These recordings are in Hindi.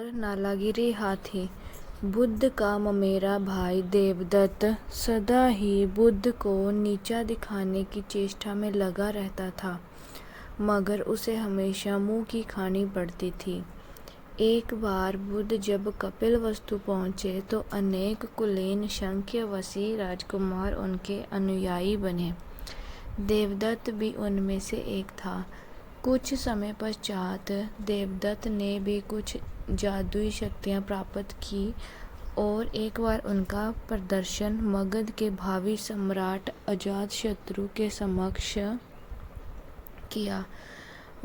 और नालागिरी हाथी। बुद्ध का ममेरा भाई देवदत्त सदा ही बुद्ध को नीचा दिखाने की चेष्टा में लगा रहता था, मगर उसे हमेशा मुंह की खानी पड़ती थी। एक बार बुद्ध जब कपिलवस्तु पहुँचे तो अनेक कुलीन शंख्यवशी राजकुमार उनके अनुयायी बने। देवदत्त भी उनमें से एक था। कुछ समय पश्चात देवदत्त ने भी कुछ जादुई शक्तियाँ प्राप्त की और एक बार उनका प्रदर्शन मगध के भावी सम्राट अजातशत्रु के समक्ष किया।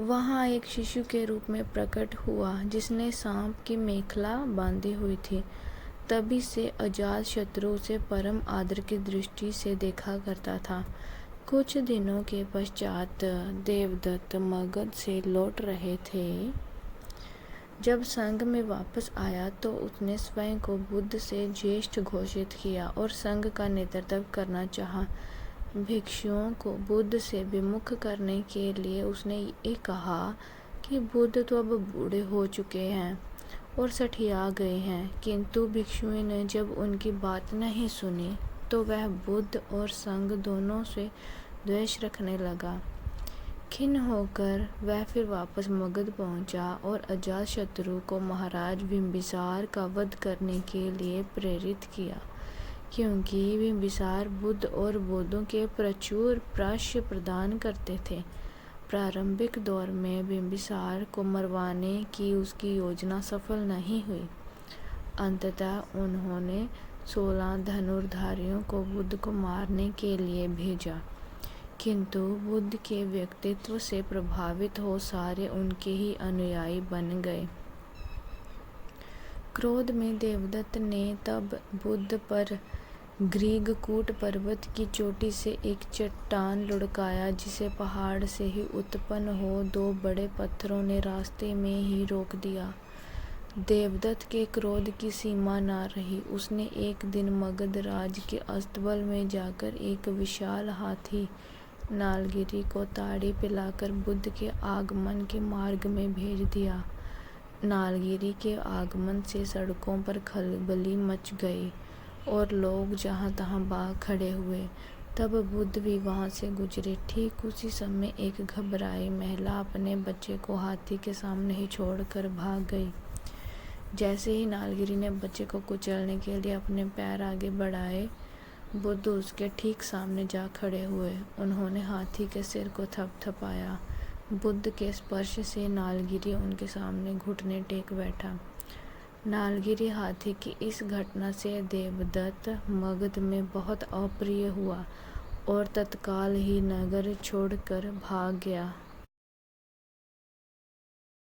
वहाँ एक शिशु के रूप में प्रकट हुआ जिसने सांप की मेखला बांधी हुई थी। तभी से अजातशत्रु उसे परम आदर की दृष्टि से देखा करता था। कुछ दिनों के पश्चात देवदत्त मगध से लौट रहे थे। जब संघ में वापस आया तो उसने स्वयं को बुद्ध से ज्येष्ठ घोषित किया और संघ का नेतृत्व करना चाहा। भिक्षुओं को बुद्ध से विमुख करने के लिए उसने ये कहा कि बुद्ध तो अब बूढ़े हो चुके हैं और सठिया गए हैं, किंतु भिक्षुओं ने जब उनकी बात नहीं सुनी तो वह बुद्ध और संघ दोनों से द्वेष रखने लगा। खिन्न होकर वह फिर वापस मगध पहुंचा और अजातशत्रु को महाराज बिंबिसार का वध करने के लिए प्रेरित किया, क्योंकि बिंबिसार बुद्ध और बौद्धों के प्रचुर प्राश्य प्रदान करते थे। प्रारंभिक दौर में बिंबिसार को मरवाने की उसकी योजना सफल नहीं हुई। अंततः उन्होंने 16 धनुर्धारियों को बुद्ध को मारने के लिए भेजा, किंतु बुद्ध के व्यक्तित्व से प्रभावित हो सारे उनके ही अनुयायी बन गए। क्रोध में देवदत्त ने तब बुद्ध पर ग्रीगकूट पर्वत की चोटी से एक चट्टान लुढ़काया, जिसे पहाड़ से ही उत्पन्न हो 2 बड़े पत्थरों ने रास्ते में ही रोक दिया। देवदत्त के क्रोध की सीमा न रही। उसने एक दिन मगध राज के अस्तबल में जाकर एक विशाल हाथी नालगिरी को ताड़ी पिलाकर बुद्ध के आगमन के मार्ग में भेज दिया। नालगिरी के आगमन से सड़कों पर खलबली मच गई और लोग जहाँ तहाँ भाग खड़े हुए। तब बुद्ध भी वहाँ से गुजरे। ठीक उसी समय एक घबराई महिला अपने बच्चे को हाथी के सामने ही छोड़कर भाग गई। जैसे ही नालगिरी ने बच्चे को कुचलने के लिए अपने पैर आगे बढ़ाए, बुद्ध उसके ठीक सामने जा खड़े हुए। उन्होंने हाथी के सिर को थपथपाया। बुद्ध के स्पर्श से नालगिरी उनके सामने घुटने टेक बैठा। नालगिरी हाथी की इस घटना से देवदत्त मगध में बहुत अप्रिय हुआ और तत्काल ही नगर छोड़कर भाग गया।